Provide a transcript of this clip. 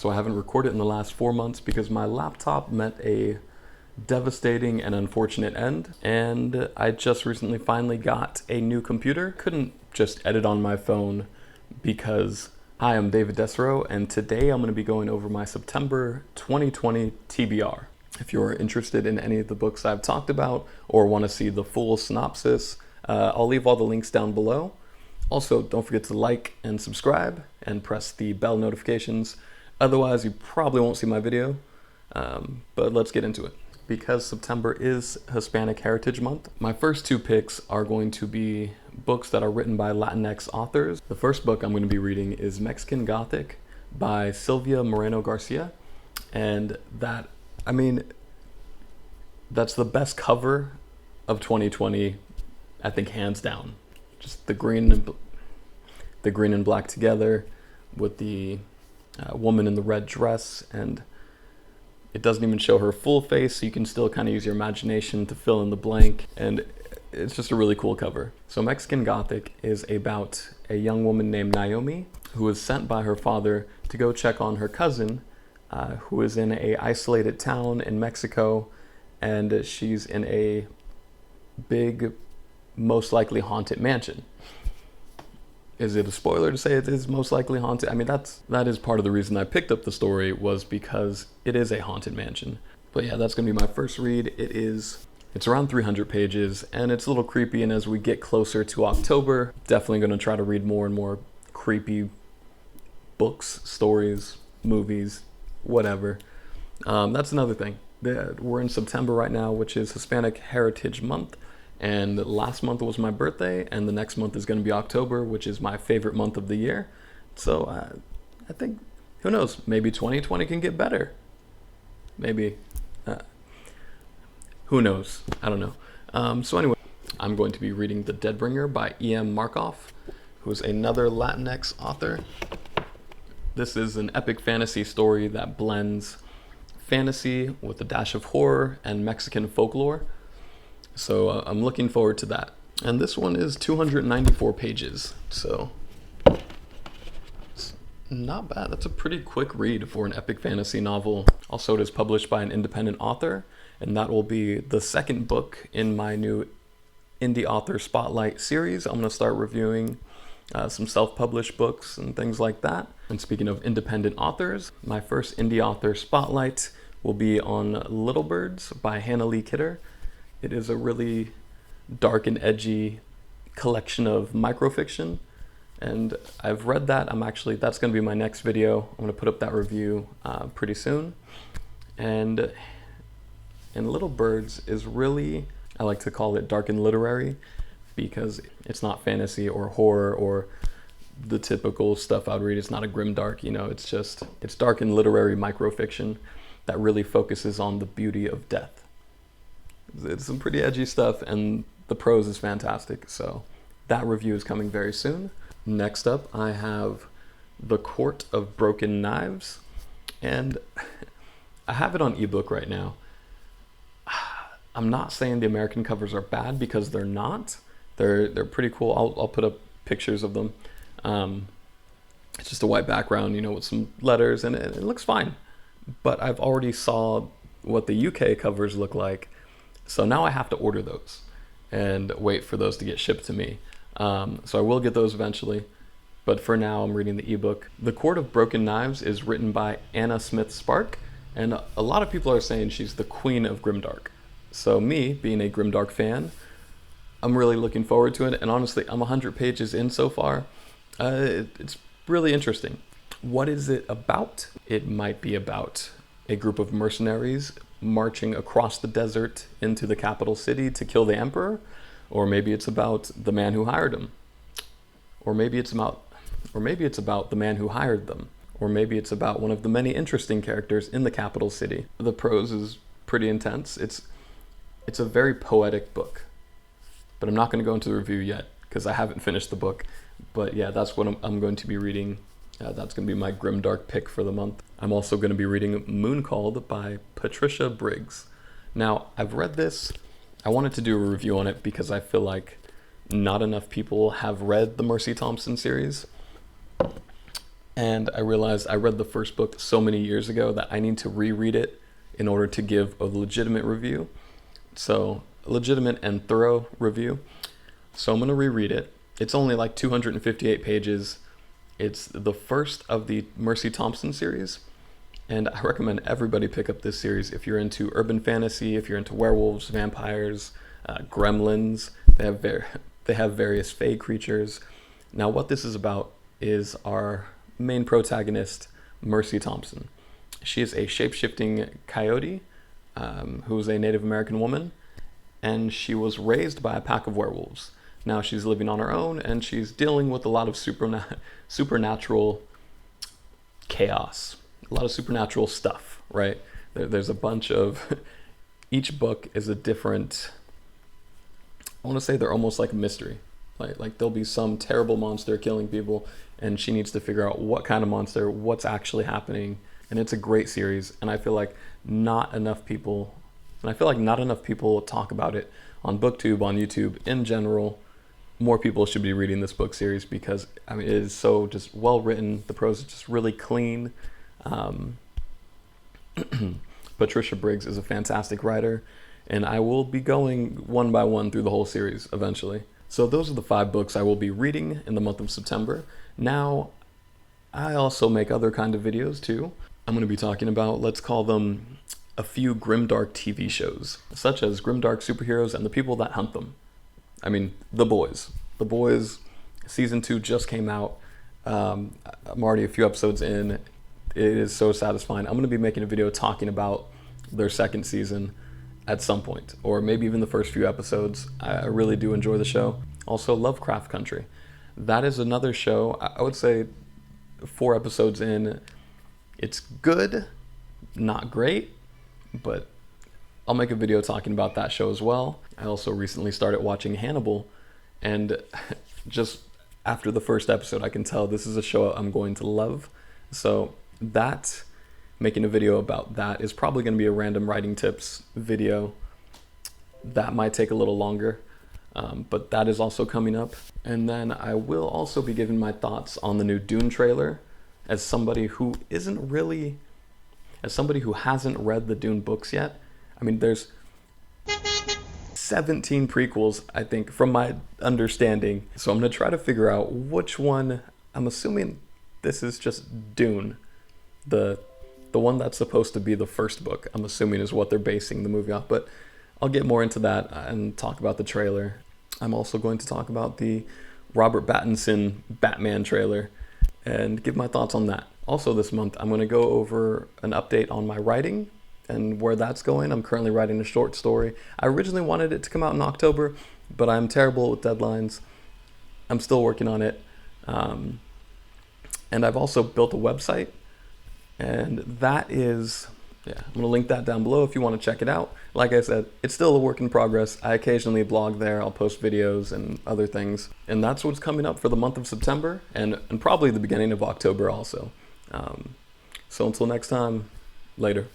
So I haven't recorded in the last 4 months because my laptop met a devastating and unfortunate end, and I just recently finally got a new computer. Couldn't just edit on my phone because... Hi, I'm David Desero, and today I'm going to be going over my September 2020 TBR. If you're interested in any of the books I've talked about or want to see the full synopsis, I'll leave all the links down below. Also, don't forget to like and subscribe and press the bell notifications. Otherwise, you probably won't see my video, but let's get into it. Because September is Hispanic Heritage Month, my first two picks are going to be books that are written by Latinx authors. The first book I'm going to be reading is Mexican Gothic by Sylvia Moreno-Garcia. And that's the best cover of 2020, I think, hands down. Just the green and black together with the woman in the red dress, and it doesn't even show her full face, so you can still kind of use your imagination to fill in the blank, and it's just a really cool cover. So Mexican Gothic is about a young woman named Naomi who is sent by her father to go check on her cousin who is in a isolated town in Mexico, and she's in a big, most likely haunted mansion. Is it a spoiler to say it is most likely haunted? I mean, that is part of the reason I picked up the story, was because it is a haunted mansion. But yeah, that's gonna be my first read. It's around 300 pages, and it's a little creepy, and as we get closer to October, definitely gonna try to read more and more creepy books, stories, movies, whatever. That's another thing. We're in September right now, which is Hispanic Heritage Month. And last month was my birthday, and the next month is going to be October, which is my favorite month of the year. So I think, who knows, maybe 2020 can get better. Maybe. Who knows? I don't know. So anyway, I'm going to be reading The Deadbringer by E.M. Markov, who's another Latinx author. This is an epic fantasy story that blends fantasy with a dash of horror and Mexican folklore. So I'm looking forward to that. And this one is 294 pages, so it's not bad. That's a pretty quick read for an epic fantasy novel. Also, it is published by an independent author, and that will be the second book in my new Indie Author Spotlight series. I'm going to start reviewing some self-published books and things like that. And speaking of independent authors, my first Indie Author Spotlight will be on Little Birds by Hannah Lee Kidder. It is a really dark and edgy collection of microfiction, and I've read that. That's going to be my next video. I'm going to put up that review pretty soon. And Little Birds is really, I like to call it dark and literary, because it's not fantasy or horror or the typical stuff I'd read. It's not a grimdark, it's dark and literary microfiction that really focuses on the beauty of death. It's some pretty edgy stuff, and the prose is fantastic, so that review is coming very soon. Next up, I have The Court of Broken Knives, and I have it on ebook right now. I'm not saying the American covers are bad, because they're not. They're pretty cool. I'll put up pictures of them. It's just a white background, with some letters, and it looks fine. But I've already saw what the UK covers look like, so now I have to order those and wait for those to get shipped to me. So I will get those eventually, but for now I'm reading the ebook. The Court of Broken Knives is written by Anna Smith Spark, and a lot of people are saying she's the queen of grimdark. So me, being a grimdark fan, I'm really looking forward to it, and honestly, I'm 100 pages in so far. It's really interesting. What is it about? It might be about a group of mercenaries marching across the desert into the capital city to kill the emperor, or maybe it's about the man who hired him, or maybe it's about the man who hired them, or maybe it's about one of the many interesting characters in the capital city. The prose is pretty intense. It's a very poetic book, but I'm not going to go into the review yet because I haven't finished the book. But yeah, that's what I'm going to be reading. That's going to be my grimdark pick for the month. I'm also going to be reading Moon Called by Patricia Briggs. Now, I've read this. I wanted to do a review on it because I feel like not enough people have read the Mercy Thompson series. And I realized I read the first book so many years ago that I need to reread it in order to give a legitimate review. So, a legitimate and thorough review. So I'm going to reread it. It's only like 258 pages. It's the first of the Mercy Thompson series. And I recommend everybody pick up this series if you're into urban fantasy, if you're into werewolves, vampires, gremlins. They have various fae creatures. Now, what this is about is our main protagonist, Mercy Thompson. She is a shape-shifting coyote who's a Native American woman, and she was raised by a pack of werewolves. Now she's living on her own, and she's dealing with a lot of supernatural chaos, a lot of supernatural stuff, right? There's a bunch of... Each book is a different... I want to say they're almost like a mystery. Like there'll be some terrible monster killing people, and she needs to figure out what kind of monster, what's actually happening. And it's a great series, and I feel like not enough people talk about it on booktube, on YouTube in general. More people should be reading this book series because it is so just well written. The prose is just really clean. Patricia Briggs is a fantastic writer, and I will be going one by one through the whole series eventually. So those are the 5 books I will be reading in the month of September. Now, I also make other kind of videos too. I'm going to be talking about, let's call them, a few Grimdark TV shows, such as Grimdark Superheroes and the People That Hunt Them. The Boys. The Boys, season 2 just came out. I'm already a few episodes in. It is so satisfying. I'm going to be making a video talking about their second season at some point, or maybe even the first few episodes. I really do enjoy the show. Also, Lovecraft Country. That is another show. I would say 4 episodes in, it's good, not great, but I'll make a video talking about that show as well. I also recently started watching Hannibal, and just after the first episode, I can tell this is a show I'm going to love. So making a video about that is probably going to be a random writing tips video. That might take a little longer, but that is also coming up. And then I will also be giving my thoughts on the new Dune trailer as somebody who hasn't read the Dune books yet. There's 17 prequels, I think, from my understanding. So I'm going to try to figure out which one. I'm assuming this is just Dune. The one that's supposed to be the first book, I'm assuming, is what they're basing the movie off. But I'll get more into that and talk about the trailer. I'm also going to talk about the Robert Pattinson Batman trailer and give my thoughts on that. Also this month, I'm going to go over an update on my writing and where that's going. I'm currently writing a short story. I originally wanted it to come out in October, but I'm terrible with deadlines. I'm still working on it. And I've also built a website, and that is, I'm going to link that down below if you want to check it out. Like I said, it's still a work in progress. I occasionally blog there. I'll post videos and other things. And that's what's coming up for the month of September and probably the beginning of October also. So until next time, later.